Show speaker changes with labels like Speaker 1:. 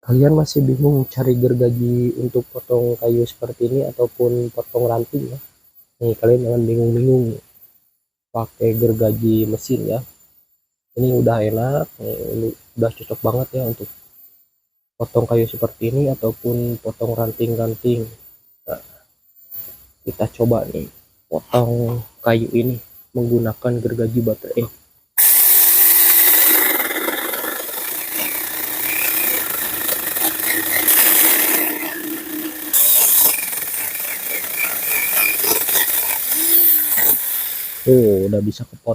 Speaker 1: Kalian masih bingung cari gergaji untuk potong kayu seperti ini ataupun potong ranting ya? Nih, kalian jangan bingung-bingung pakai gergaji mesin ya. Ini udah enak, nih, ini udah cocok banget ya untuk potong kayu seperti ini ataupun potong ranting-ranting. Nah, kita coba nih potong kayu ini menggunakan gergaji baterai. Udah bisa kepotong.